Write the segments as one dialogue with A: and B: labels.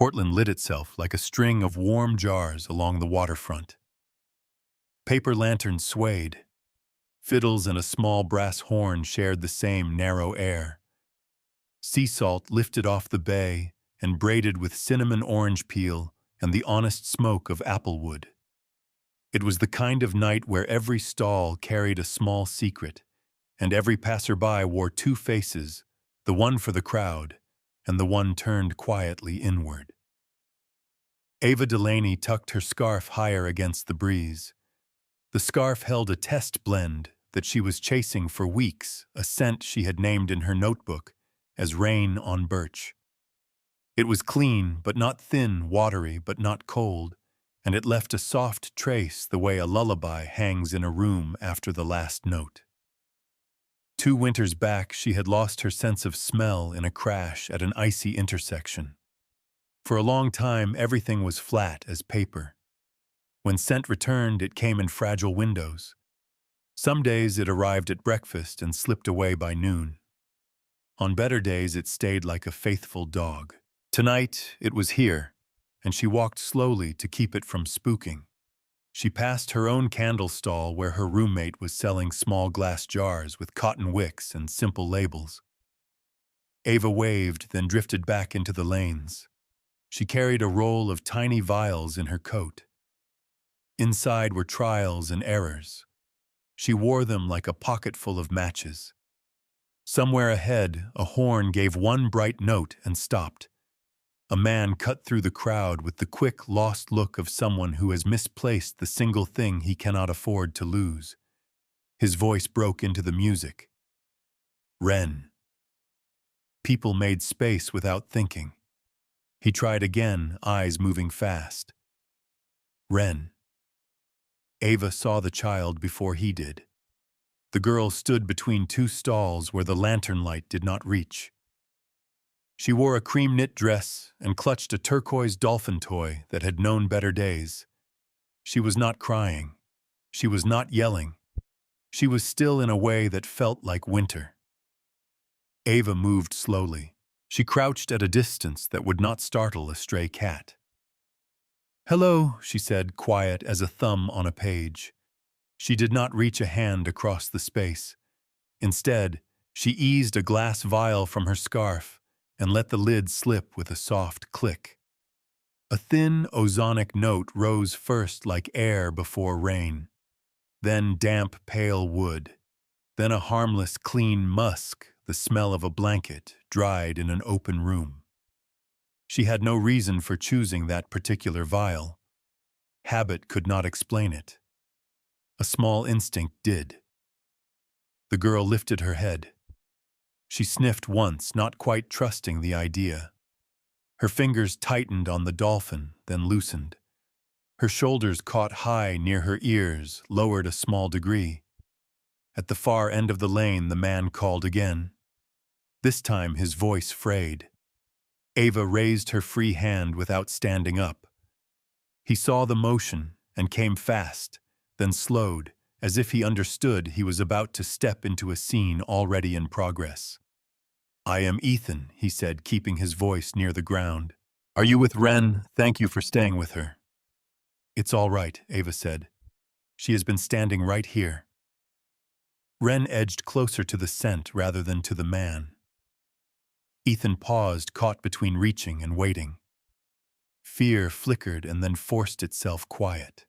A: Portland lit itself like a string of warm jars along the waterfront. Paper lanterns swayed. Fiddles and a small brass horn shared the same narrow air. Sea salt lifted off the bay and braided with cinnamon orange peel and the honest smoke of applewood. It was the kind of night where every stall carried a small secret, and every passerby wore two faces, the one for the crowd and the one turned quietly inward. Ava Delaney tucked her scarf higher against the breeze. The scarf held a test blend that she was chasing for weeks, a scent she had named in her notebook as Rain on Birch. It was clean, but not thin, watery, but not cold, and it left a soft trace the way a lullaby hangs in a room after the last note. 2 winters back, she had lost her sense of smell in a crash at an icy intersection. For a long time, everything was flat as paper. When scent returned, it came in fragile windows. Some days it arrived at breakfast and slipped away by noon. On better days, it stayed like a faithful dog. Tonight, it was here, and she walked slowly to keep it from spooking. She passed her own candle stall where her roommate was selling small glass jars with cotton wicks and simple labels. Ava waved, then drifted back into the lanes. She carried a roll of tiny vials in her coat. Inside were trials and errors. She wore them like a pocketful of matches. Somewhere ahead, a horn gave one bright note and stopped. A man cut through the crowd with the quick, lost look of someone who has misplaced the single thing he cannot afford to lose. His voice broke into the music. Ren. People made space without thinking. He tried again, eyes moving fast. Ren. Ava saw the child before he did. The girl stood between 2 stalls where the lantern light did not reach. She wore a cream knit dress and clutched a turquoise dolphin toy that had known better days. She was not crying. She was not yelling. She was still in a way that felt like winter. Ava moved slowly. She crouched at a distance that would not startle a stray cat. "Hello," she said, quiet as a thumb on a page. She did not reach a hand across the space. Instead, she eased a glass vial from her scarf and let the lid slip with a soft click. A thin, ozonic note rose first like air before rain, then damp, pale wood, then a harmless, clean musk, the smell of a blanket, dried in an open room. She had no reason for choosing that particular vial. Habit could not explain it. A small instinct did. The girl lifted her head. She sniffed once, not quite trusting the idea. Her fingers tightened on the dolphin, then loosened. Her shoulders caught high near her ears, lowered a small degree. At the far end of the lane, the man called again. This time his voice frayed. Ava raised her free hand without standing up. He saw the motion and came fast, then slowed, as if he understood he was about to step into a scene already in progress. "I am Ethan," he said, keeping his voice near the ground. "Are you with Ren? Thank you for staying with her." "It's all right," Ava said. "She has been standing right here." Ren edged closer to the scent rather than to the man. Ethan paused, caught between reaching and waiting. Fear flickered and then forced itself quiet.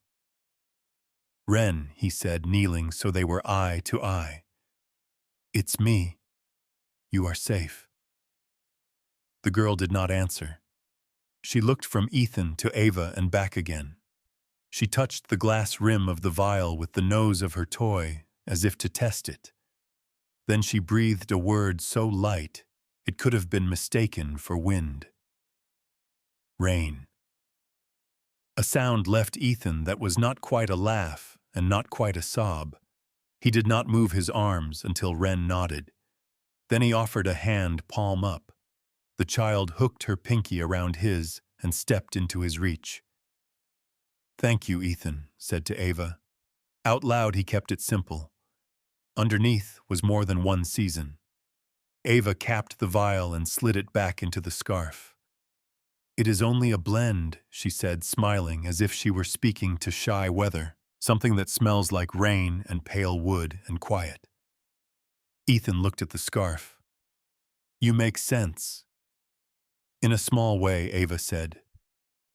A: "Ren," he said, kneeling so they were eye to eye. "It's me. You are safe." The girl did not answer. She looked from Ethan to Ava and back again. She touched the glass rim of the vial with the nose of her toy, as if to test it. Then she breathed a word so light it could have been mistaken for wind. "Rain." A sound left Ethan that was not quite a laugh and not quite a sob. He did not move his arms until Ren nodded. Then he offered a hand palm up. The child hooked her pinky around his and stepped into his reach. "Thank you, Ethan," said to Ava. Out loud he kept it simple. Underneath was more than one season. Ava capped the vial and slid it back into the scarf. It is only a blend, she said, smiling as if she were speaking to shy weather, something that smells like rain and pale wood and quiet. Ethan looked at the scarf. You make sense. In a small way, Ava said.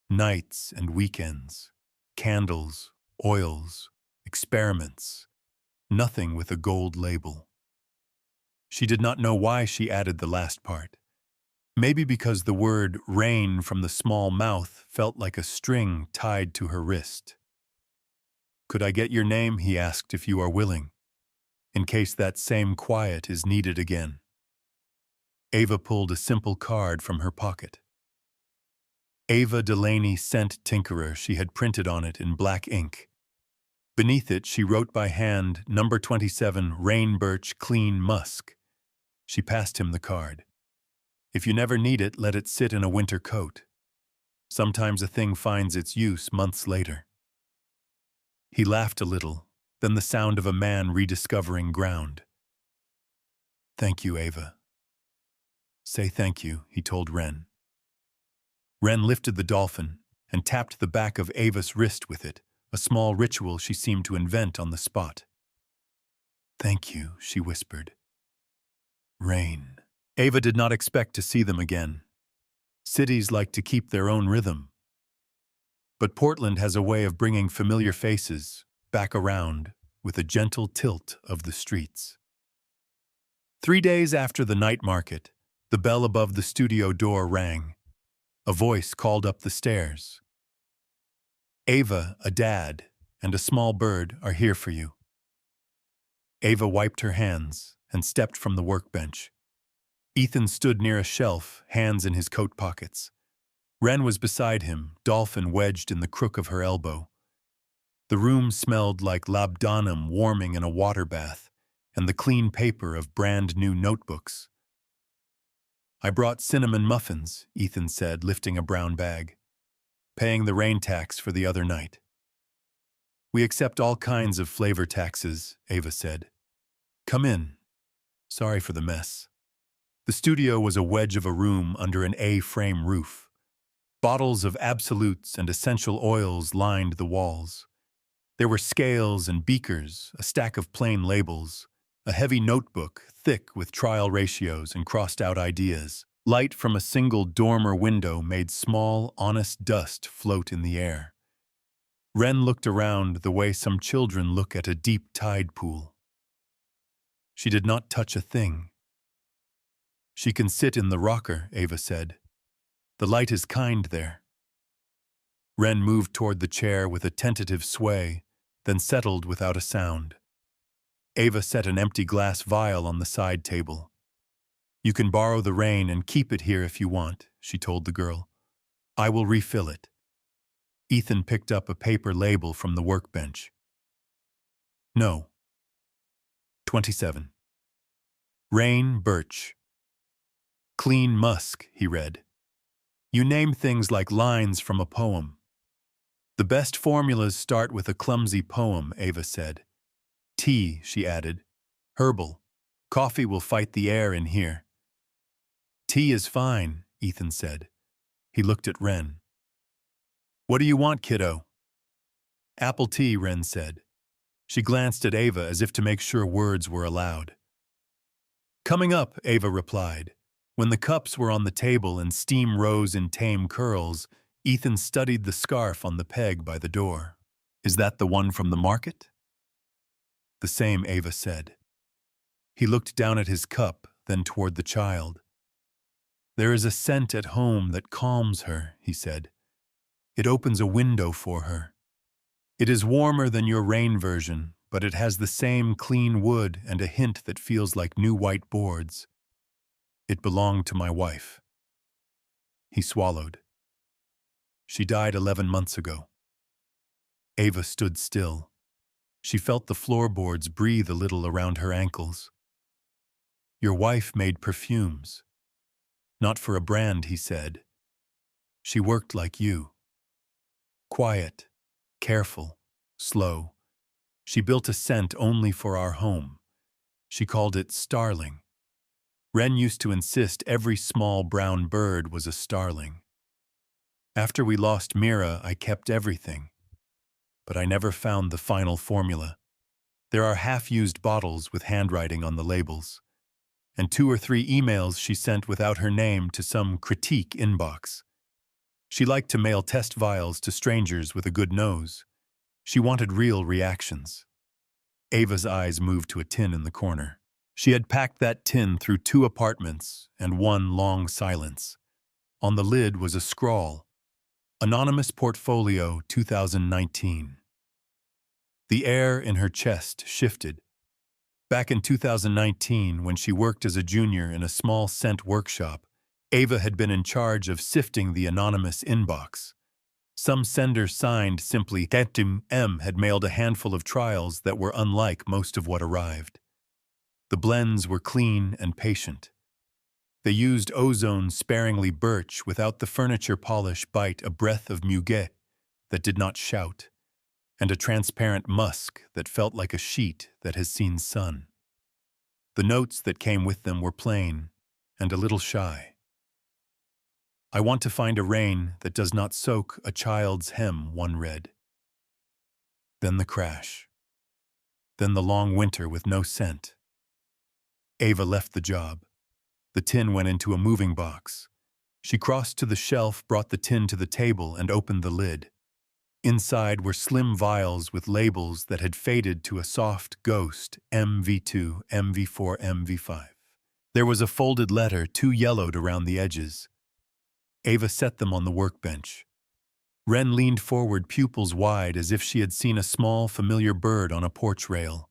A: Nights and weekends, candles, oils, experiments, nothing with a gold label. She did not know why she added the last part. Maybe because the word rain from the small mouth felt like a string tied to her wrist. Could I get your name, he asked, if you are willing, in case that same quiet is needed again. Ava pulled a simple card from her pocket. Ava Delaney, scent tinkerer, she had printed on it in black ink. Beneath it, she wrote by hand, number 27, Rain Birch Clean Musk. She passed him the card. If you never need it, let it sit in a winter coat. Sometimes a thing finds its use months later. He laughed a little, then the sound of a man rediscovering ground. Thank you, Ava. Say thank you, he told Wren. Wren lifted the dolphin and tapped the back of Ava's wrist with it, a small ritual she seemed to invent on the spot. Thank you, she whispered. Rain. Ava did not expect to see them again. Cities like to keep their own rhythm. But Portland has a way of bringing familiar faces back around with a gentle tilt of the streets. 3 days after the night market, the bell above the studio door rang. A voice called up the stairs. Ava, a dad, and a small bird are here for you. Ava wiped her hands and stepped from the workbench. Ethan stood near a shelf, hands in his coat pockets. Wren was beside him, dolphin wedged in the crook of her elbow. The room smelled like labdanum warming in a water bath, and the clean paper of brand-new notebooks. I brought cinnamon muffins, Ethan said, lifting a brown bag, paying the rain tax for the other night. We accept all kinds of flavor taxes, Ava said. Come in. Sorry for the mess. The studio was a wedge of a room under an A-frame roof. Bottles of absolutes and essential oils lined the walls. There were scales and beakers, a stack of plain labels, a heavy notebook thick with trial ratios and crossed-out ideas. Light from a single dormer window made small, honest dust float in the air. Wren looked around the way some children look at a deep tide pool. She did not touch a thing. She can sit in the rocker, Ava said. The light is kind there. Wren moved toward the chair with a tentative sway, then settled without a sound. Ava set an empty glass vial on the side table. You can borrow the rain and keep it here if you want, she told the girl. I will refill it. Ethan picked up a paper label from the workbench. No. 27. Rain Birch. Clean Musk, he read. You name things like lines from a poem. The best formulas start with a clumsy poem, Ava said. Tea, she added. Herbal. Coffee will fight the air in here. Tea is fine, Ethan said. He looked at Wren. What do you want, kiddo? Apple tea, Wren said. She glanced at Ava as if to make sure words were allowed. Coming up, Ava replied. When the cups were on the table and steam rose in tame curls, Ethan studied the scarf on the peg by the door. Is that the one from the market? The same, Ava said. He looked down at his cup, then toward the child. There is a scent at home that calms her, he said. It opens a window for her. It is warmer than your rain version, but it has the same clean wood and a hint that feels like new white boards. It belonged to my wife. He swallowed. She died 11 months ago. Ava stood still. She felt the floorboards breathe a little around her ankles. Your wife made perfumes. Not for a brand, he said. She worked like you. Quiet, careful, slow. She built a scent only for our home. She called it starling. Wren used to insist every small brown bird was a starling. After we lost Mira, I kept everything, but I never found the final formula. There are half-used bottles with handwriting on the labels, and 2 or 3 emails she sent without her name to some critique inbox. She liked to mail test vials to strangers with a good nose. She wanted real reactions. Ava's eyes moved to a tin in the corner. She had packed that tin through 2 apartments and 1 long silence. On the lid was a scrawl, Anonymous Portfolio 2019. The air in her chest shifted. Back in 2019, when she worked as a junior in a small scent workshop, Ava had been in charge of sifting the anonymous inbox. Some sender signed simply M had mailed a handful of trials that were unlike most of what arrived. The blends were clean and patient. They used ozone-sparingly birch without the furniture polish bite a breath of muguet that did not shout, and a transparent musk that felt like a sheet that has seen sun. The notes that came with them were plain and a little shy. I want to find a rain that does not soak a child's hem, one read. Then the crash. Then the long winter with no scent. Ava left the job. The tin went into a moving box. She crossed to the shelf, brought the tin to the table, and opened the lid. Inside were slim vials with labels that had faded to a soft ghost, MV2, MV4, MV5. There was a folded letter, too yellowed around the edges. Ava set them on the workbench. Wren leaned forward, pupils wide, as if she had seen a small, familiar bird on a porch rail.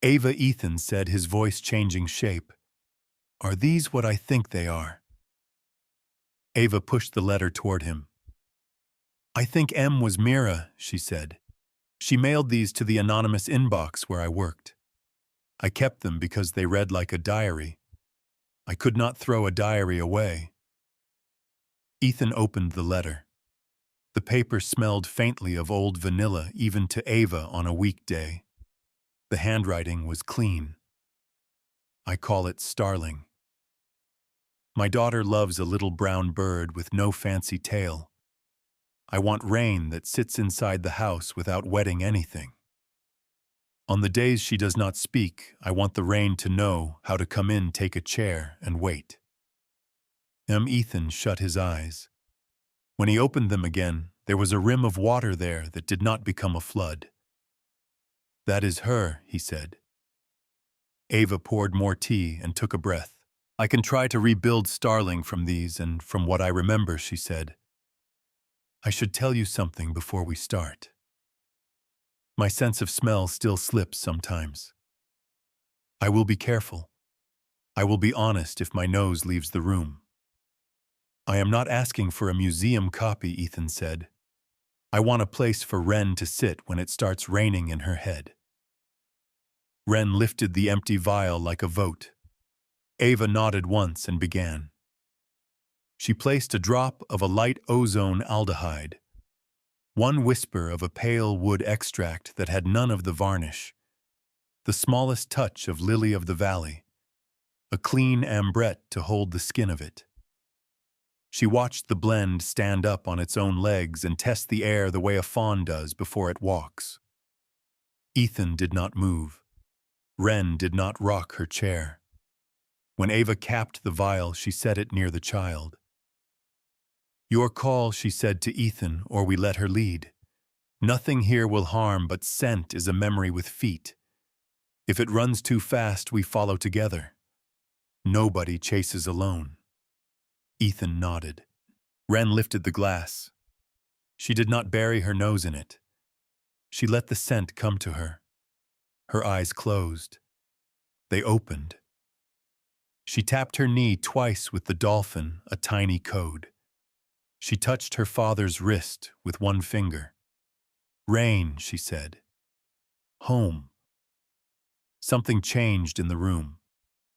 A: Ava, Ethan said, his voice changing shape. Are these what I think they are? Ava pushed the letter toward him. I think M was Mira, she said. She mailed these to the anonymous inbox where I worked. I kept them because they read like a diary. I could not throw a diary away. Ethan opened the letter. The paper smelled faintly of old vanilla even to Ava on a weekday. The handwriting was clean. I call it Starling. My daughter loves a little brown bird with no fancy tail. I want rain that sits inside the house without wetting anything. On the days she does not speak, I want the rain to know how to come in, take a chair, and wait. Ethan shut his eyes. When he opened them again, there was a rim of water there that did not become a flood. That is her, he said. Ava poured more tea and took a breath. I can try to rebuild Starling from these and from what I remember, she said. I should tell you something before we start. My sense of smell still slips sometimes. I will be careful. I will be honest if my nose leaves the room. I am not asking for a museum copy, Ethan said. I want a place for Wren to sit when it starts raining in her head. Wren lifted the empty vial like a vote. Ava nodded once and began. She placed a drop of a light ozone aldehyde, one whisper of a pale wood extract that had none of the varnish, the smallest touch of lily of the valley, a clean ambrette to hold the skin of it. She watched the blend stand up on its own legs and test the air the way a fawn does before it walks. Ethan did not move. Wren did not rock her chair. When Ava capped the vial, she set it near the child. Your call, she said to Ethan, or we let her lead. Nothing here will harm, but scent is a memory with feet. If it runs too fast, we follow together. Nobody chases alone. Ethan nodded. Wren lifted the glass. She did not bury her nose in it. She let the scent come to her. Her eyes closed. They opened. She tapped her knee twice with the dolphin, a tiny code. She touched her father's wrist with one finger. Rain, she said. Home. Something changed in the room.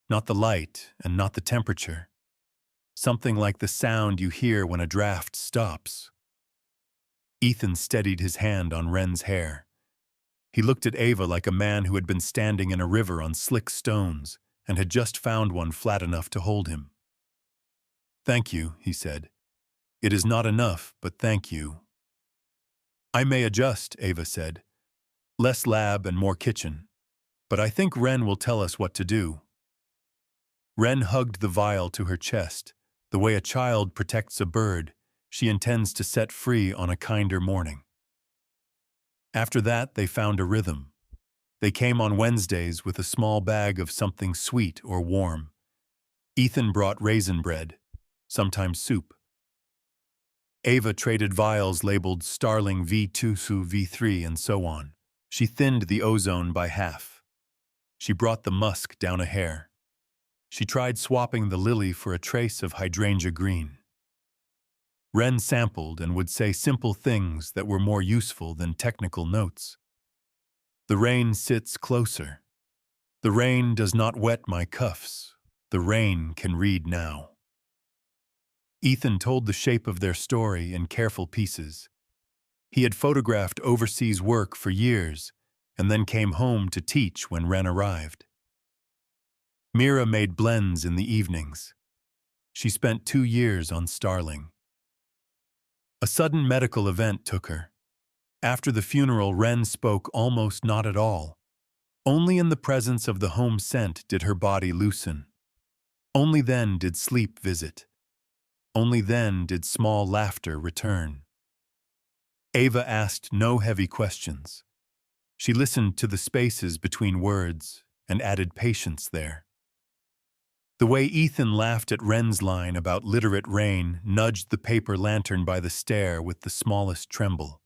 A: Not the light and not the temperature. Something like the sound you hear when a draft stops. Ethan steadied his hand on Wren's hair. He looked at Ava like a man who had been standing in a river on slick stones and had just found one flat enough to hold him. Thank you, he said. It is not enough, but thank you. I may adjust, Ava said. Less lab and more kitchen. But I think Ren will tell us what to do. Ren hugged the vial to her chest. The way a child protects a bird, she intends to set free on a kinder morning. After that, they found a rhythm. They came on Wednesdays with a small bag of something sweet or warm. Ethan brought raisin bread, sometimes soup. Ava traded vials labeled Starling V2 to V3 and so on. She thinned the ozone by half. She brought the musk down a hair. She tried swapping the lily for a trace of hydrangea green. Ren sampled and would say simple things that were more useful than technical notes. The rain sits closer. The rain does not wet my cuffs. The rain can read now. Ethan told the shape of their story in careful pieces. He had photographed overseas work for years and then came home to teach when Ren arrived. Mira made blends in the evenings. She spent 2 years on Starling. A sudden medical event took her. After the funeral, Ren spoke almost not at all. Only in the presence of the home scent did her body loosen. Only then did sleep visit. Only then did small laughter return. Ava asked no heavy questions. She listened to the spaces between words and added patience there. The way Ethan laughed at Ren's line about literate rain nudged the paper lantern by the stair with the smallest tremble.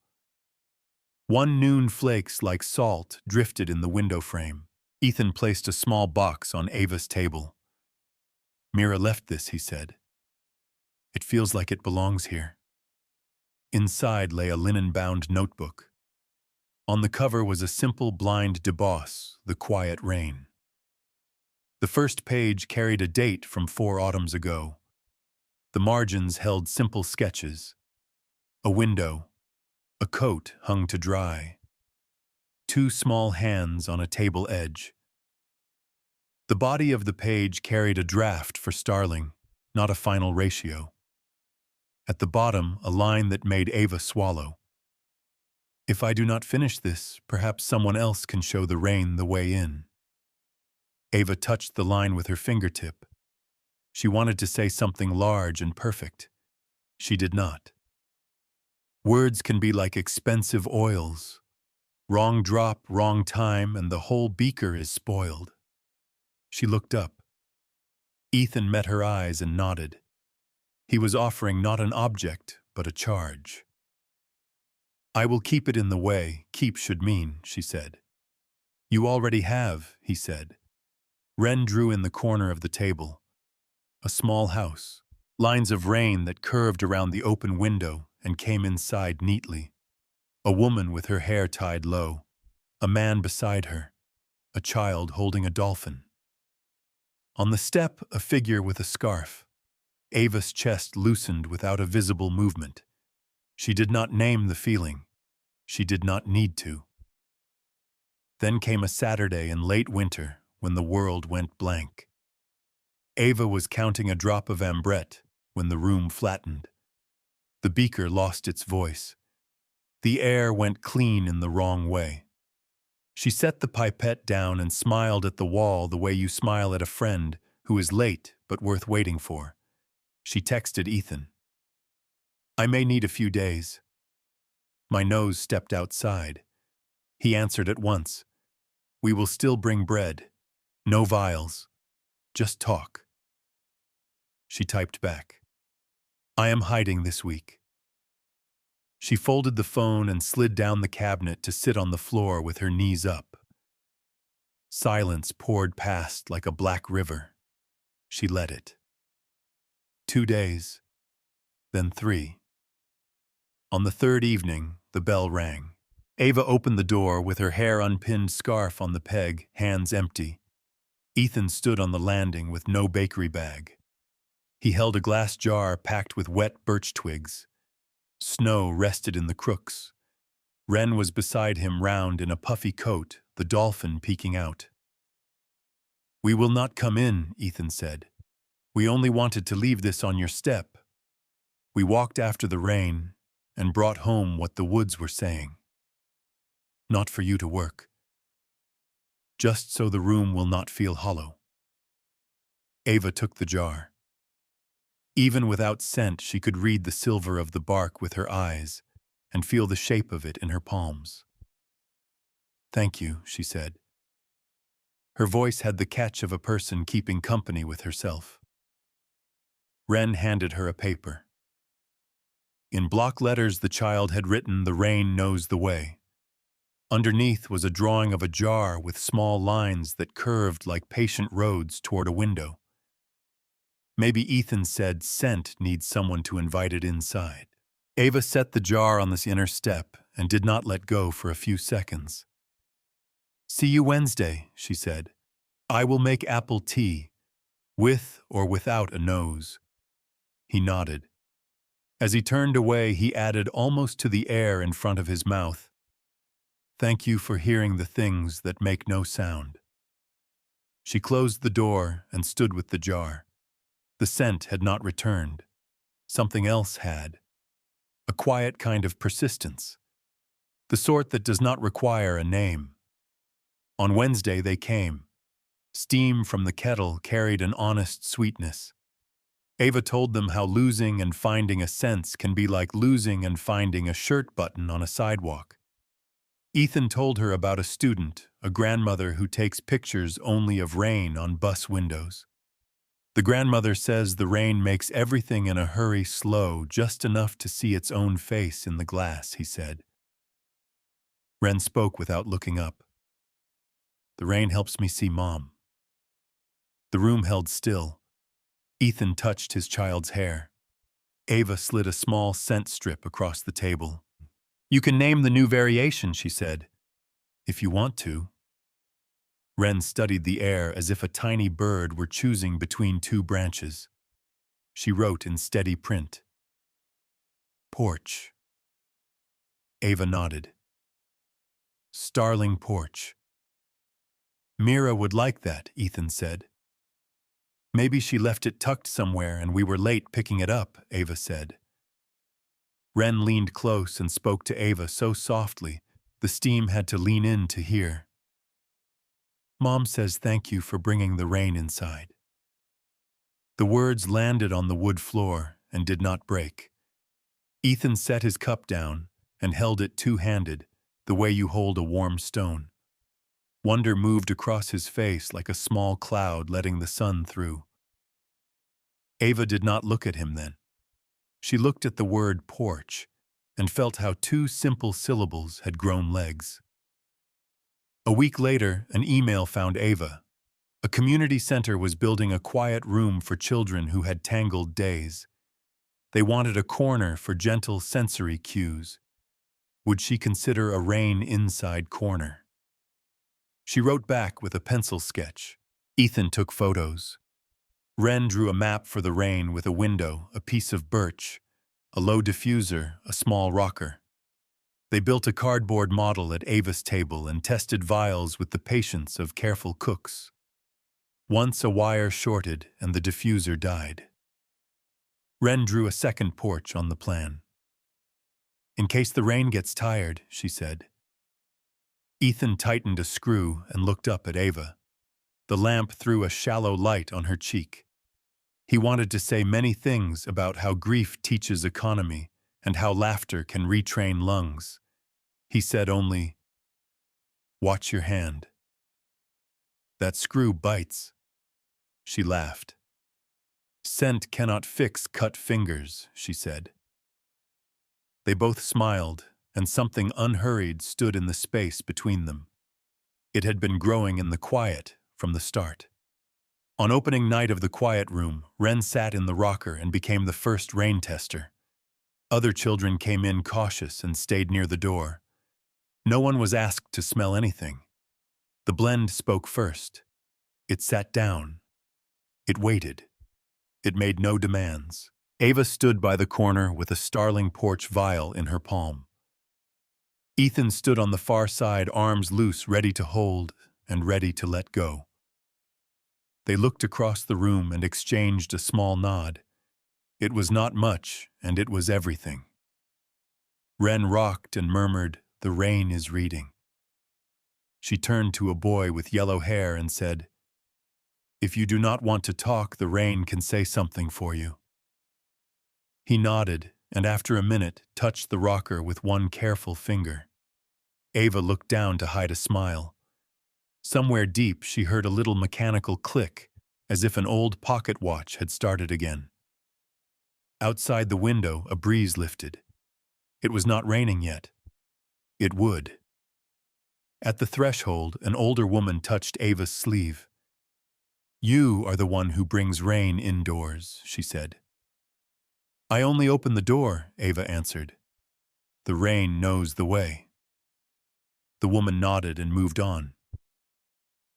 A: One noon flakes like salt drifted in the window frame. Ethan placed a small box on Ava's table. Mira left this, he said. It feels like it belongs here. Inside lay a linen-bound notebook. On the cover was a simple blind deboss, The Quiet Rain. The first page carried a date from 4 autumns ago. The margins held simple sketches. A window, a coat hung to dry, 2 small hands on a table edge. The body of the page carried a draft for Starling, not a final ratio. At the bottom, a line that made Ava swallow. If I do not finish this, perhaps someone else can show the rain the way in. Ava touched the line with her fingertip. She wanted to say something large and perfect. She did not. Words can be like expensive oils. Wrong drop, wrong time, and the whole beaker is spoiled. She looked up. Ethan met her eyes and nodded. He was offering not an object, but a charge. I will keep it in the way, keep should mean, she said. You already have, he said. Ren drew in the corner of the table. A small house, lines of rain that curved around the open window and came inside neatly. A woman with her hair tied low, a man beside her, a child holding a dolphin. On the step, a figure with a scarf. Ava's chest loosened without a visible movement. She did not name the feeling. She did not need to. Then came a Saturday in late winter when the world went blank. Ava was counting a drop of ambrette when the room flattened. The beaker lost its voice. The air went clean in the wrong way. She set the pipette down and smiled at the wall the way you smile at a friend who is late but worth waiting for. She texted Ethan. I may need a few days. My nose stepped outside. He answered at once. We will still bring bread. No vials. Just talk. She typed back. I am hiding this week. She folded the phone and slid down the cabinet to sit on the floor with her knees up. Silence poured past like a black river. She let it. 2 days, then 3. On the 3rd evening, the bell rang. Ava opened the door with her hair unpinned, scarf on the peg, hands empty. Ethan stood on the landing with no bakery bag. He held a glass jar packed with wet birch twigs. Snow rested in the crooks. Ren was beside him, round in a puffy coat, the dolphin peeking out. We will not come in, Ethan said. We only wanted to leave this on your step. We walked after the rain and brought home what the woods were saying. Not for you to work, just so the room will not feel hollow. Ava took the jar. Even without scent, she could read the silver of the bark with her eyes and feel the shape of it in her palms. "Thank you," she said. Her voice had the catch of a person keeping company with herself. Wren handed her a paper. In block letters, the child had written, "The rain knows the way." Underneath was a drawing of a jar with small lines that curved like patient roads toward a window. Maybe Ethan said scent needs someone to invite it inside. Ava set the jar on this inner step and did not let go for a few seconds. "See you Wednesday," she said. "I will make apple tea, with or without a nose." He nodded. As he turned away, he added almost to the air in front of his mouth, "Thank you for hearing the things that make no sound." She closed the door and stood with the jar. The scent had not returned. Something else had. A quiet kind of persistence. The sort that does not require a name. On Wednesday they came. Steam from the kettle carried an honest sweetness. Ava told them how losing and finding a sense can be like losing and finding a shirt button on a sidewalk. Ethan told her about a student, a grandmother who takes pictures only of rain on bus windows. The grandmother says the rain makes everything in a hurry slow, just enough to see its own face in the glass, he said. Wren spoke without looking up. "The rain helps me see Mom." The room held still. Ethan touched his child's hair. Ava slid a small scent strip across the table. "You can name the new variation," she said, "if you want to." Wren studied the air as if a tiny bird were choosing between two branches. She wrote in steady print, "Porch." Ava nodded. "Starling porch." "Mira would like that," Ethan said. "Maybe she left it tucked somewhere and we were late picking it up," Ava said. Wren leaned close and spoke to Ava so softly the steam had to lean in to hear. "Mom says thank you for bringing the rain inside." The words landed on the wood floor and did not break. Ethan set his cup down and held it two-handed, the way you hold a warm stone. Wonder moved across his face like a small cloud letting the sun through. Ava did not look at him then. She looked at the word porch and felt how two simple syllables had grown legs. A week later, an email found Ava. A community center was building a quiet room for children who had tangled days. They wanted a corner for gentle sensory cues. Would she consider a rain inside corner? She wrote back with a pencil sketch. Ethan took photos. Wren drew a map for the rain with a window, a piece of birch, a low diffuser, a small rocker. They built a cardboard model at Ava's table and tested vials with the patience of careful cooks. Once a wire shorted and the diffuser died. Wren drew a second porch on the plan. "In case the rain gets tired," she said. Ethan tightened a screw and looked up at Ava. The lamp threw a shallow light on her cheek. He wanted to say many things about how grief teaches economy and how laughter can retrain lungs. He said only, "Watch your hand. That screw bites." She laughed. "Scent cannot fix cut fingers," she said. They both smiled, and something unhurried stood in the space between them. It had been growing in the quiet from the start. On opening night of the quiet room, Wren sat in the rocker and became the first rain tester. Other children came in cautious and stayed near the door. No one was asked to smell anything. The blend spoke first. It sat down. It waited. It made no demands. Ava stood by the corner with a starling porch vial in her palm. Ethan stood on the far side, arms loose, ready to hold and ready to let go. They looked across the room and exchanged a small nod. It was not much, and it was everything. Wren rocked and murmured, "The rain is reading." She turned to a boy with yellow hair and said, "If you do not want to talk, the rain can say something for you." He nodded, and after a minute touched the rocker with one careful finger. Ava looked down to hide a smile. Somewhere deep she heard a little mechanical click, as if an old pocket watch had started again. Outside the window, a breeze lifted. It was not raining yet. It would. At the threshold, an older woman touched Ava's sleeve. "You are the one who brings rain indoors," she said. "I only open the door," Ava answered. "The rain knows the way." The woman nodded and moved on.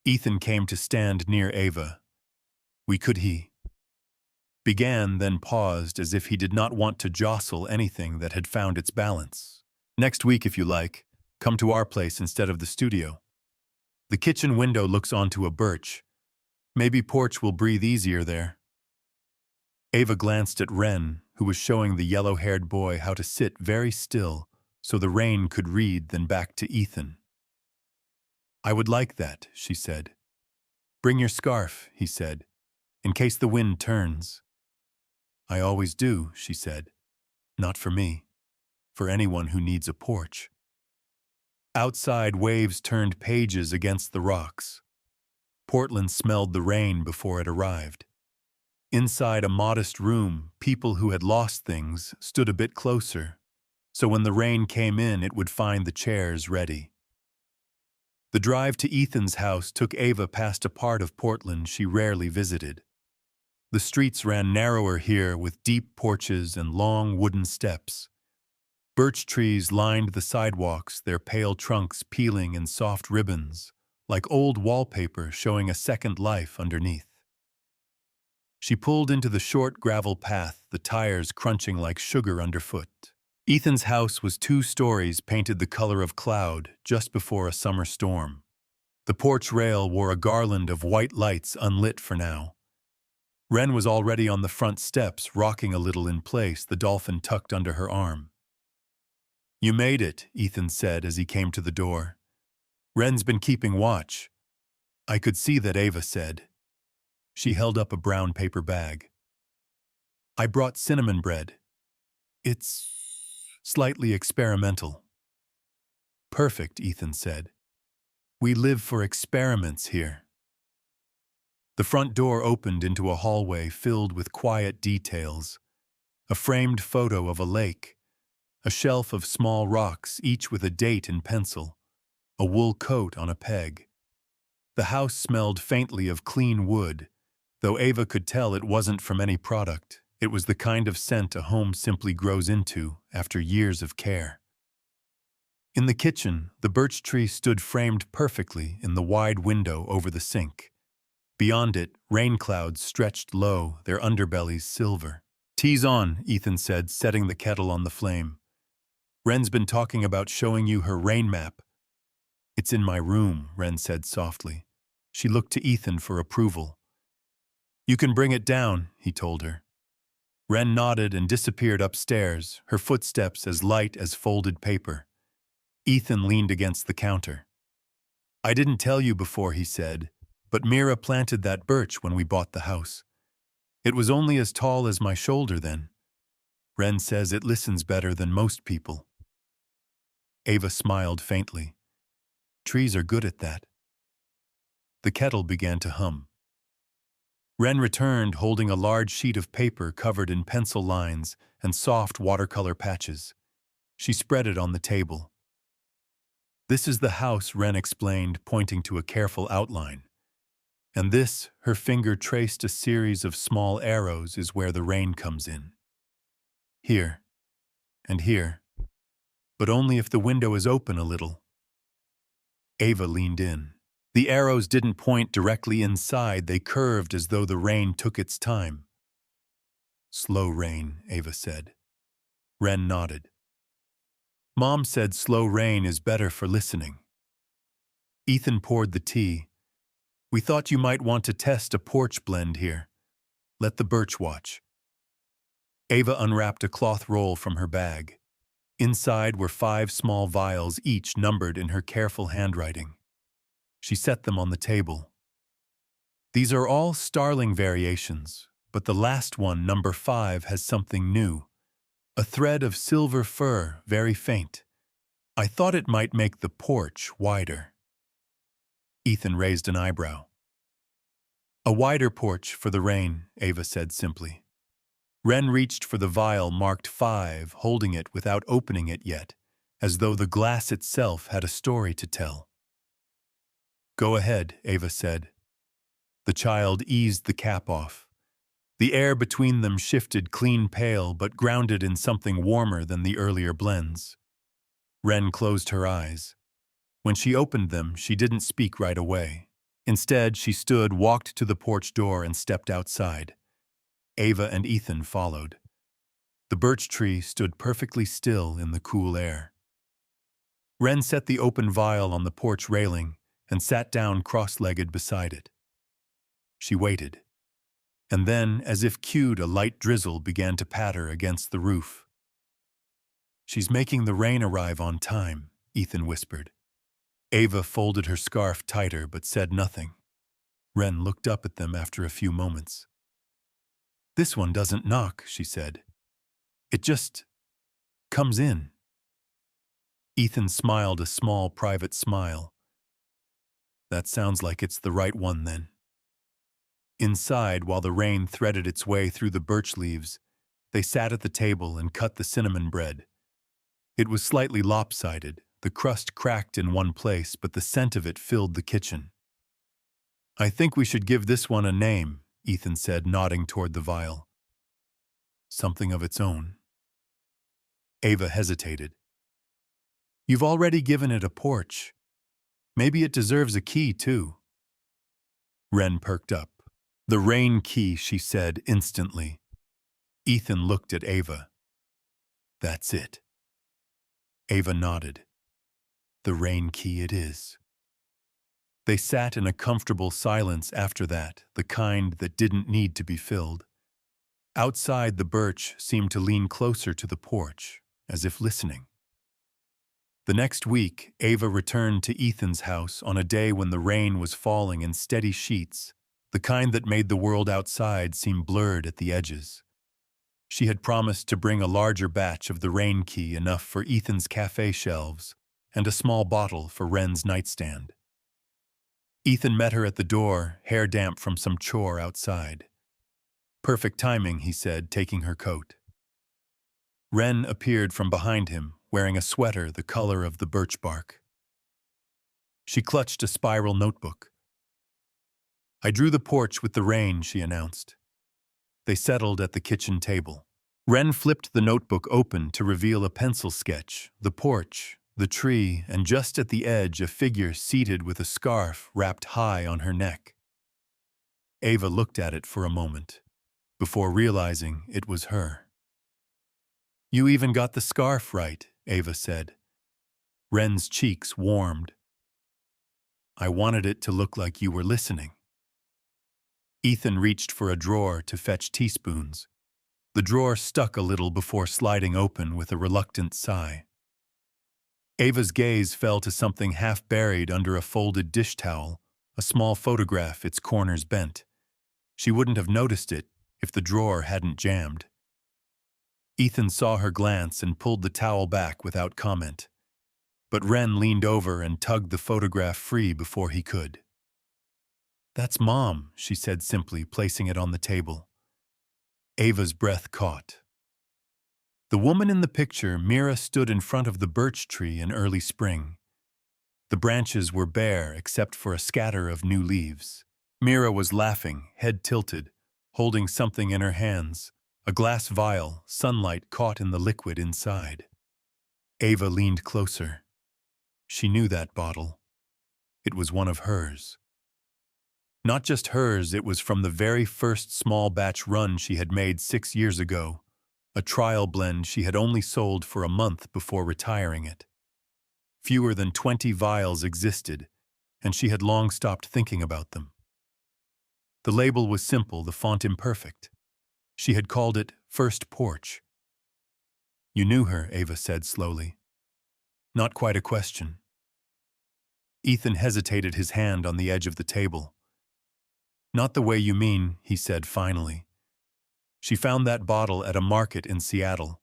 A: Ethan came to stand near Ava. He began, then paused as if he did not want to jostle anything that had found its balance. "Next week, if you like, come to our place instead of the studio. The kitchen window looks onto a birch. Maybe Porch will breathe easier there." Ava glanced at Wren, who was showing the yellow-haired boy how to sit very still so the rain could read, then back to Ethan. "I would like that," she said. "Bring your scarf," he said, "in case the wind turns." "I always do," she said. "Not for me. For anyone who needs a porch." Outside, waves turned pages against the rocks. Portland smelled the rain before it arrived. Inside a modest room, people who had lost things stood a bit closer, so when the rain came in, it would find the chairs ready. The drive to Ethan's house took Ava past a part of Portland she rarely visited. The streets ran narrower here with deep porches and long wooden steps. Birch trees lined the sidewalks, their pale trunks peeling in soft ribbons, like old wallpaper showing a second life underneath. She pulled into the short gravel path, the tires crunching like sugar underfoot. Ethan's house was 2 stories painted the color of cloud just before a summer storm. The porch rail wore a garland of white lights unlit for now. Wren was already on the front steps, rocking a little in place, the dolphin tucked under her arm. "You made it," Ethan said as he came to the door. "Wren's been keeping watch." "I could see that," Ava said. She held up a brown paper bag. "I brought cinnamon bread. It's slightly experimental." "Perfect," Ethan said. "We live for experiments here." The front door opened into a hallway filled with quiet details. A framed photo of a lake, a shelf of small rocks, each with a date in pencil, a wool coat on a peg. The house smelled faintly of clean wood, though Ava could tell it wasn't from any product. It was the kind of scent a home simply grows into after years of care. In the kitchen, the birch tree stood framed perfectly in the wide window over the sink. Beyond it, rain clouds stretched low, their underbellies silver. "Tea's on," Ethan said, setting the kettle on the flame. "Wren's been talking about showing you her rain map." "It's in my room," Wren said softly. She looked to Ethan for approval. "You can bring it down," he told her. Wren nodded and disappeared upstairs, her footsteps as light as folded paper. Ethan leaned against the counter. "I didn't tell you before," he said, "but Mira planted that birch when we bought the house. It was only as tall as my shoulder then. Wren says it listens better than most people." Ava smiled faintly. "Trees are good at that." The kettle began to hum. Wren returned holding a large sheet of paper covered in pencil lines and soft watercolor patches. She spread it on the table. "This is the house," Wren explained, pointing to a careful outline. "And this," her finger traced a series of small arrows, "is where the rain comes in. Here. And here. But only if the window is open a little." Ava leaned in. The arrows didn't point directly inside, they curved as though the rain took its time. "Slow rain," Ava said. Wren nodded. "Mom said slow rain is better for listening." Ethan poured the tea. "We thought you might want to test a porch blend here. Let the birch watch." Ava unwrapped a cloth roll from her bag. Inside were 5 small vials, each numbered in her careful handwriting. She set them on the table. These are all starling variations, but the last one, number 5, has something new. A thread of silver fur, very faint. I thought it might make the porch wider. Ethan raised an eyebrow. A wider porch for the rain, Ava said simply. Wren reached for the vial marked 5, holding it without opening it yet, as though the glass itself had a story to tell. Go ahead, Ava said. The child eased the cap off. The air between them shifted clean pale but grounded in something warmer than the earlier blends. Wren closed her eyes. When she opened them, she didn't speak right away. Instead, she stood, walked to the porch door, and stepped outside. Ava and Ethan followed. The birch tree stood perfectly still in the cool air. Wren set the open vial on the porch railing and sat down cross-legged beside it. She waited. And then, as if cued, a light drizzle began to patter against the roof. She's making the rain arrive on time, Ethan whispered. Ava folded her scarf tighter but said nothing. Wren looked up at them after a few moments. This one doesn't knock, she said. It just comes in. Ethan smiled a small private smile. That sounds like it's the right one then. Inside, while the rain threaded its way through the birch leaves, they sat at the table and cut the cinnamon bread. It was slightly lopsided, the crust cracked in one place, but the scent of it filled the kitchen. I think we should give this one a name, Ethan said, nodding toward the vial. Something of its own. Ava hesitated. You've already given it a porch. Maybe it deserves a key, too. Wren perked up. The rain key, she said instantly. Ethan looked at Ava. That's it. Ava nodded. The rain key it is. They sat in a comfortable silence after that, the kind that didn't need to be filled. Outside, the birch seemed to lean closer to the porch, as if listening. The next week, Ava returned to Ethan's house on a day when the rain was falling in steady sheets, the kind that made the world outside seem blurred at the edges. She had promised to bring a larger batch of the rain key, enough for Ethan's cafe shelves, and a small bottle for Wren's nightstand. Ethan met her at the door, hair damp from some chore outside. Perfect timing, he said, taking her coat. Wren appeared from behind him, wearing a sweater the color of the birch bark. She clutched a spiral notebook. I drew the porch with the rain, she announced. They settled at the kitchen table. Wren flipped the notebook open to reveal a pencil sketch, the porch, the tree, and just at the edge a figure seated with a scarf wrapped high on her neck. Ava looked at it for a moment, before realizing it was her. You even got the scarf right, Ava said. Wren's cheeks warmed. I wanted it to look like you were listening. Ethan reached for a drawer to fetch teaspoons. The drawer stuck a little before sliding open with a reluctant sigh. Ava's gaze fell to something half buried under a folded dish towel, a small photograph, its corners bent. She wouldn't have noticed it if the drawer hadn't jammed. Ethan saw her glance and pulled the towel back without comment. But Wren leaned over and tugged the photograph free before he could. That's Mom, she said simply, placing it on the table. Ava's breath caught. The woman in the picture, Mira, stood in front of the birch tree in early spring. The branches were bare except for a scatter of new leaves. Mira was laughing, head tilted, holding something in her hands, a glass vial, sunlight caught in the liquid inside. Ava leaned closer. She knew that bottle. It was one of hers. Not just hers, it was from the very first small batch run she had made 6 years ago, a trial blend she had only sold for a month before retiring it. Fewer than 20 vials existed, and she had long stopped thinking about them. The label was simple, the font imperfect. She had called it First Porch. You knew her, Ava said slowly. Not quite a question. Ethan hesitated, his hand on the edge of the table. Not the way you mean, he said finally. She found that bottle at a market in Seattle.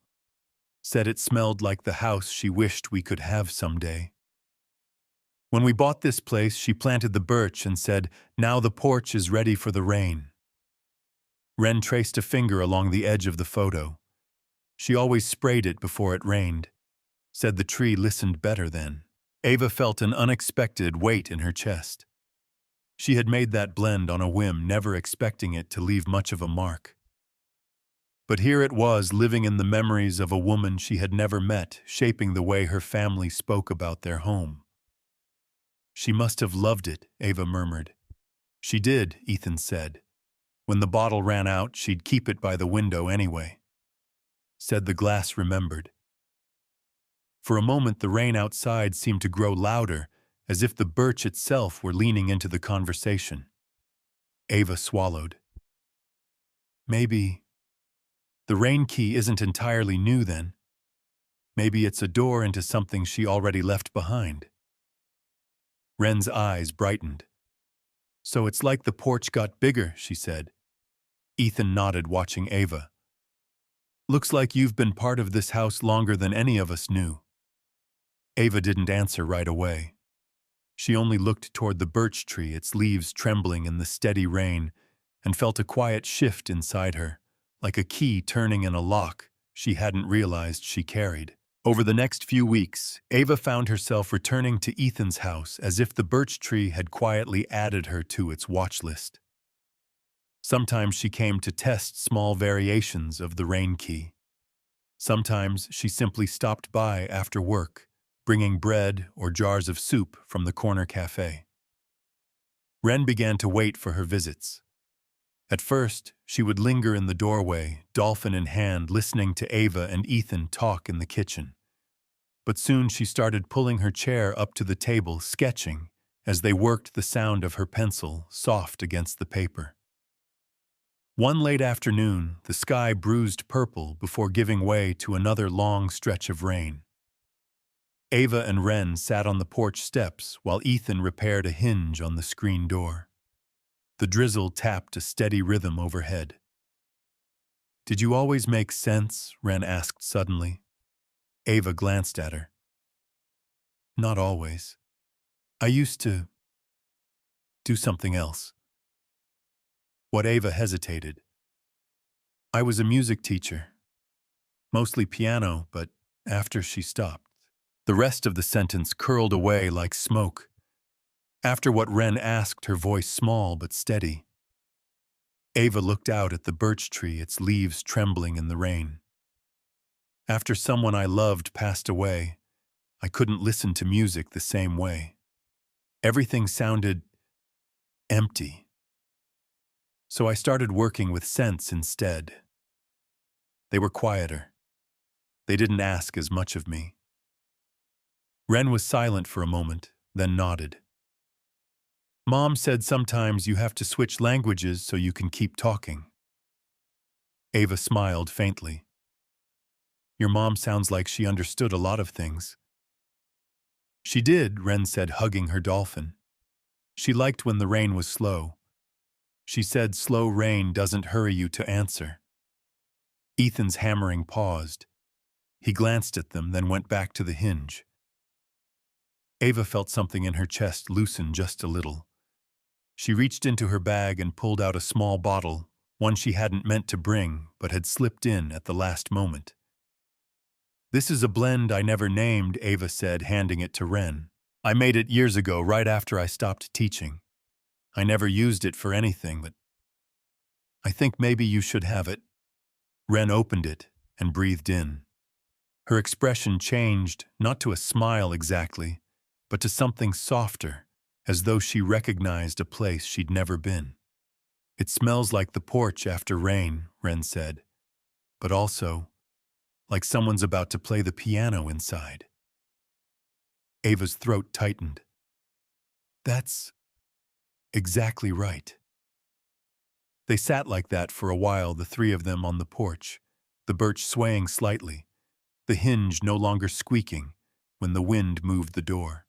A: Said it smelled like the house she wished we could have someday. When we bought this place, she planted the birch and said, "Now the porch is ready for the rain." Wren traced a finger along the edge of the photo. She always sprayed it before it rained. Said the tree listened better then. Ava felt an unexpected weight in her chest. She had made that blend on a whim, never expecting it to leave much of a mark. But here it was, living in the memories of a woman she had never met, shaping the way her family spoke about their home. She must have loved it, Ava murmured. She did, Ethan said. When the bottle ran out, she'd keep it by the window anyway. Said the glass remembered. For a moment, the rain outside seemed to grow louder, as if the birch itself were leaning into the conversation. Ava swallowed. Maybe the rain key isn't entirely new then. Maybe it's a door into something she already left behind. Wren's eyes brightened. So it's like the porch got bigger, she said. Ethan nodded, watching Ava. Looks like you've been part of this house longer than any of us knew. Ava didn't answer right away. She only looked toward the birch tree, its leaves trembling in the steady rain, and felt a quiet shift inside her, like a key turning in a lock she hadn't realized she carried. Over the next few weeks, Ava found herself returning to Ethan's house as if the birch tree had quietly added her to its watch list. Sometimes she came to test small variations of the rain key. Sometimes she simply stopped by after work, bringing bread or jars of soup from the corner cafe. Wren began to wait for her visits. At first, she would linger in the doorway, dolphin in hand, listening to Ava and Ethan talk in the kitchen. But soon she started pulling her chair up to the table, sketching, as they worked, the sound of her pencil soft against the paper. One late afternoon, the sky bruised purple before giving way to another long stretch of rain. Ava and Wren sat on the porch steps while Ethan repaired a hinge on the screen door. The drizzle tapped a steady rhythm overhead. Did you always make sense? Wren asked suddenly. Ava glanced at her. Not always. I used to do something else. What? Ava hesitated. I was a music teacher. Mostly piano, but after she stopped. The rest of the sentence curled away like smoke. After what Wren asked, her voice small but steady. Ava looked out at the birch tree, its leaves trembling in the rain. After someone I loved passed away, I couldn't listen to music the same way. Everything sounded empty. So I started working with scents instead. They were quieter. They didn't ask as much of me. Wren was silent for a moment, then nodded. Mom said sometimes you have to switch languages so you can keep talking. Ava smiled faintly. Your mom sounds like she understood a lot of things. She did, Wren said, hugging her dolphin. She liked when the rain was slow. She said slow rain doesn't hurry you to answer. Ethan's hammering paused. He glanced at them, then went back to the hinge. Ava felt something in her chest loosen just a little. She reached into her bag and pulled out a small bottle, one she hadn't meant to bring but had slipped in at the last moment. This is a blend I never named, Ava said, handing it to Wren. I made it years ago, right after I stopped teaching. I never used it for anything, but I think maybe you should have it. Wren opened it and breathed in. Her expression changed, not to a smile exactly, but to something softer, as though she recognized a place she'd never been. It smells like the porch after rain, Wren said, but also like someone's about to play the piano inside. Ava's throat tightened. That's exactly right. They sat like that for a while, the three of them on the porch, the birch swaying slightly, the hinge no longer squeaking when the wind moved the door.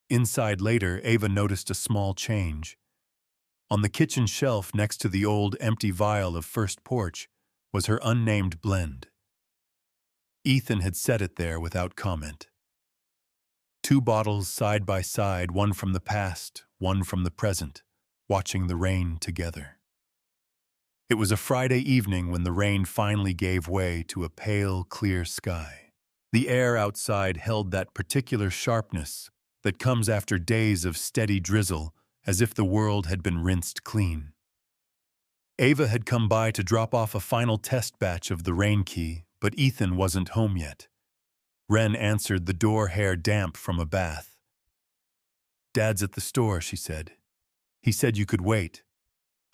A: Inside later, Ava noticed a small change. On the kitchen shelf next to the old empty vial of first Porch was her unnamed blend. Ethan had set it there without comment. 2 bottles side by side, one from the past, one from the present, watching the rain together. It was a Friday evening when the rain finally gave way to a pale, clear sky. The air outside held that particular sharpness that comes after days of steady drizzle, as if the world had been rinsed clean. Ava had come by to drop off a final test batch of the rain key, but Ethan wasn't home yet. Wren answered the door, hair damp from a bath. "Dad's at the store," she said. "He said you could wait.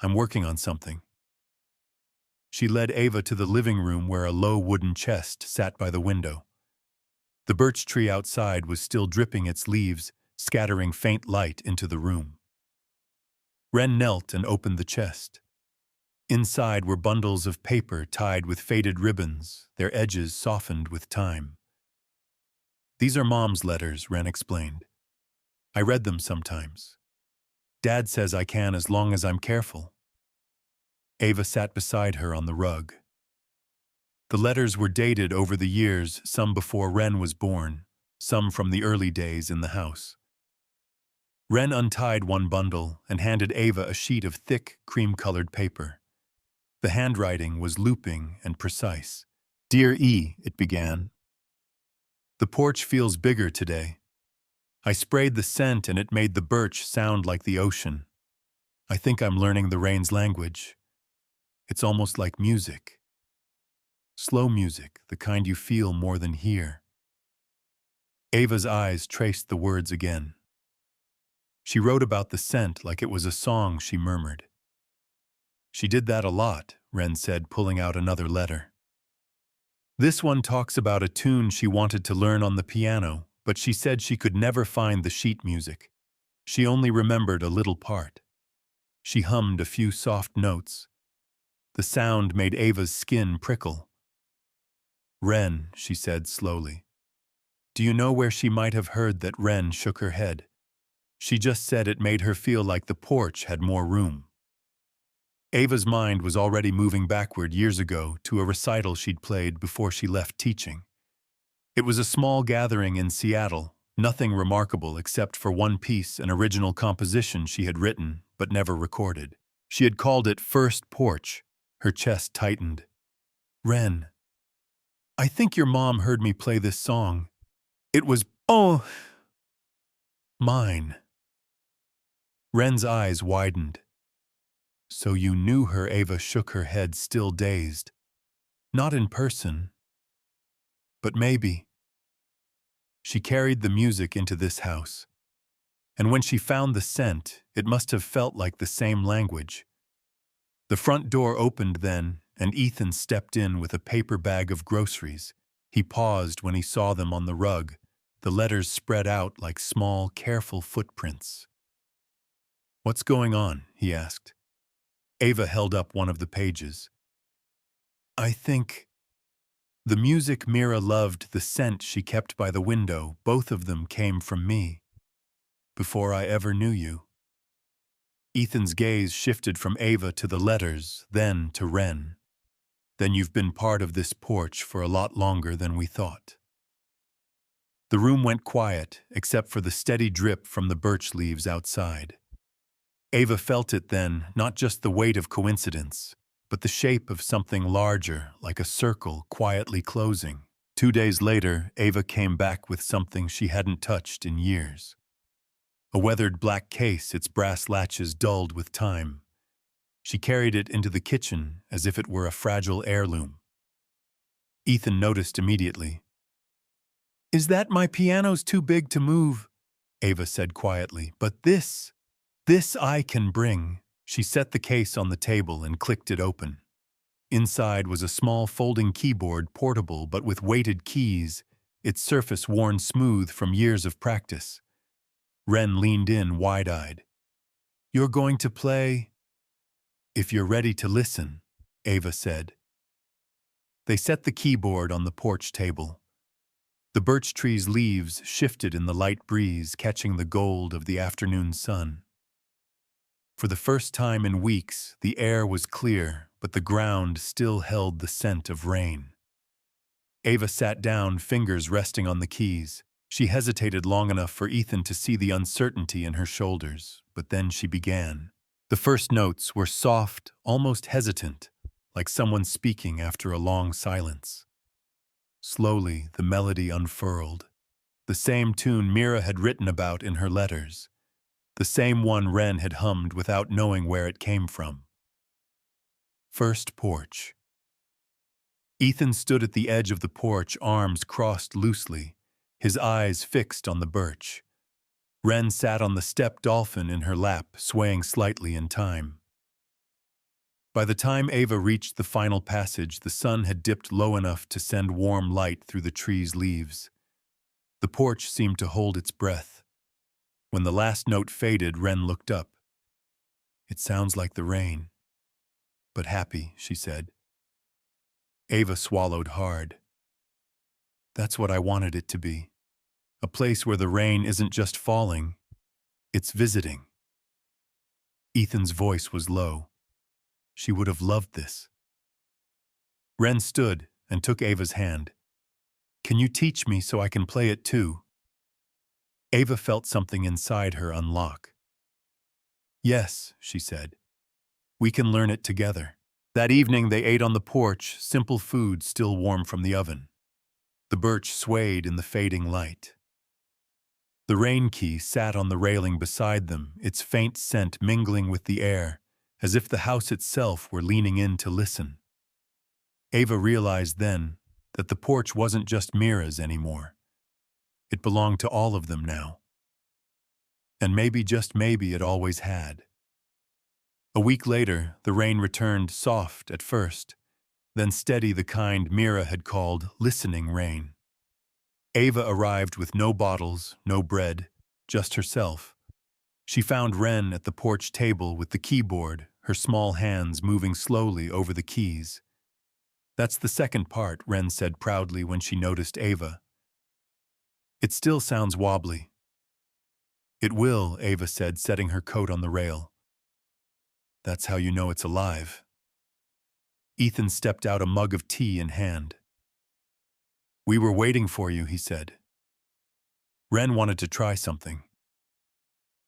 A: I'm working on something." She led Ava to the living room where a low wooden chest sat by the window. The birch tree outside was still dripping its leaves, scattering faint light into the room. Wren knelt and opened the chest. Inside were bundles of paper tied with faded ribbons, their edges softened with time. "These are Mom's letters," Wren explained. "I read them sometimes. Dad says I can as long as I'm careful." Ava sat beside her on the rug. The letters were dated over the years, some before Wren was born, some from the early days in the house. Wren untied one bundle and handed Ava a sheet of thick, cream-colored paper. The handwriting was looping and precise. "Dear E," it began. "The porch feels bigger today. I sprayed the scent and it made the birch sound like the ocean. I think I'm learning the rain's language. It's almost like music. Slow music, the kind you feel more than hear." Ava's eyes traced the words again. She wrote about the scent like it was a song, she murmured. "She did that a lot," Wren said, pulling out another letter. "This one talks about a tune she wanted to learn on the piano, but she said she could never find the sheet music. She only remembered a little part. She hummed a few soft notes. The sound made Ava's skin prickle. "Wren," she said slowly. "Do you know where she might have heard that?" Wren shook her head. "She just said it made her feel like the porch had more room." Ava's mind was already moving backward years ago to a recital she'd played before she left teaching. It was a small gathering in Seattle, nothing remarkable except for one piece, an original composition she had written but never recorded. She had called it First Porch. Her chest tightened. "Wren, I think your mom heard me play this song. It was, mine." Wren's eyes widened. "So you knew her?" Ava shook her head, still dazed. "Not in person, but maybe." She carried the music into this house. And when she found the scent, it must have felt like the same language. The front door opened then, and Ethan stepped in with a paper bag of groceries. He paused when he saw them on the rug, the letters spread out like small, careful footprints. "What's going on?" he asked. Ava held up one of the pages. "I think..." The music Mira loved, the scent she kept by the window, both of them came from me. Before I ever knew you. Ethan's gaze shifted from Ava to the letters, then to Wren. "Then you've been part of this porch for a lot longer than we thought." The room went quiet, except for the steady drip from the birch leaves outside. Ava felt it then, not just the weight of coincidence, but the shape of something larger, like a circle quietly closing. 2 days later, Ava came back with something she hadn't touched in years. A weathered black case, its brass latches dulled with time. She carried it into the kitchen as if it were a fragile heirloom. Ethan noticed immediately. "Is that my piano's too big to move?" Ava said quietly. "But this I can bring." She set the case on the table and clicked it open. Inside was a small folding keyboard, portable but with weighted keys, its surface worn smooth from years of practice. Wren leaned in, wide-eyed. "You're going to play?" "If you're ready to listen," Ava said. They set the keyboard on the porch table. The birch tree's leaves shifted in the light breeze, catching the gold of the afternoon sun. For the first time in weeks, the air was clear, but the ground still held the scent of rain. Ava sat down, fingers resting on the keys. She hesitated long enough for Ethan to see the uncertainty in her shoulders, but then she began. The first notes were soft, almost hesitant, like someone speaking after a long silence. Slowly, the melody unfurled. The same tune Mira had written about in her letters. The same one Wren had hummed without knowing where it came from. First Porch. Ethan stood at the edge of the porch, arms crossed loosely, his eyes fixed on the birch. Wren sat on the step dolphin in her lap, swaying slightly in time. By the time Ava reached the final passage, the sun had dipped low enough to send warm light through the tree's leaves. The porch seemed to hold its breath. When the last note faded, Wren looked up. "It sounds like the rain." "But happy," she said. Ava swallowed hard. "That's what I wanted it to be. A place where the rain isn't just falling, it's visiting." Ethan's voice was low. She would have loved this. Wren stood and took Ava's hand. "Can you teach me so I can play it too?" Ava felt something inside her unlock. "Yes," she said. "We can learn it together." That evening they ate on the porch, simple food still warm from the oven. The birch swayed in the fading light. The rain key sat on the railing beside them, its faint scent mingling with the air, as if the house itself were leaning in to listen. Ava realized then that the porch wasn't just Mira's anymore. It belonged to all of them now. And maybe, just maybe, it always had. A week later, the rain returned, soft at first, then steady, the kind Mira had called listening rain. Ava arrived with no bottles, no bread, just herself. She found Wren at the porch table with the keyboard, her small hands moving slowly over the keys. "That's the second part," Wren said proudly when she noticed Ava. "It still sounds wobbly." "It will," Ava said, setting her coat on the rail. "That's how you know it's alive." Ethan stepped out, a mug of tea in hand. "We were waiting for you," he said. Wren wanted to try something.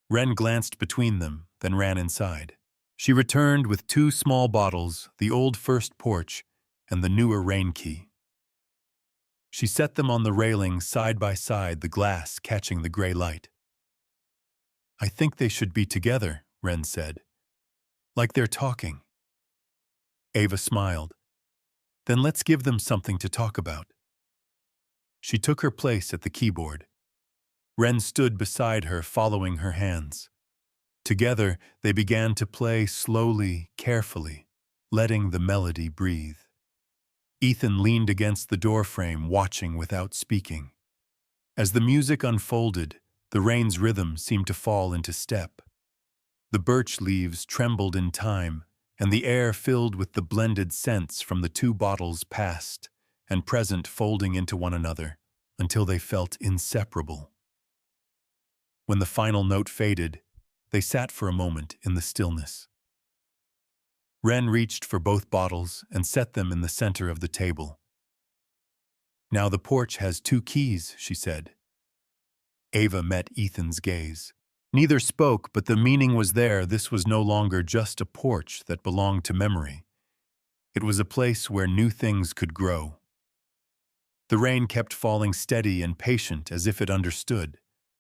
A: Wren glanced between them, then ran inside. She returned with 2 small bottles, the old First Porch and the newer rain key. She set them on the railing side by side, the glass catching the gray light. "I think they should be together," Wren said. "Like they're talking." Ava smiled. "Then let's give them something to talk about." She took her place at the keyboard. Wren stood beside her, following her hands. Together, they began to play slowly, carefully, letting the melody breathe. Ethan leaned against the doorframe, watching without speaking. As the music unfolded, the rain's rhythm seemed to fall into step. The birch leaves trembled in time, and the air filled with the blended scents from the 2 bottles past and present, folding into one another until they felt inseparable. When the final note faded, they sat for a moment in the stillness. Wren reached for both bottles and set them in the center of the table. "Now the porch has 2 keys," she said. Ava met Ethan's gaze. Neither spoke, but the meaning was there. This was no longer just a porch that belonged to memory. It was a place where new things could grow. The rain kept falling, steady and patient, as if it understood.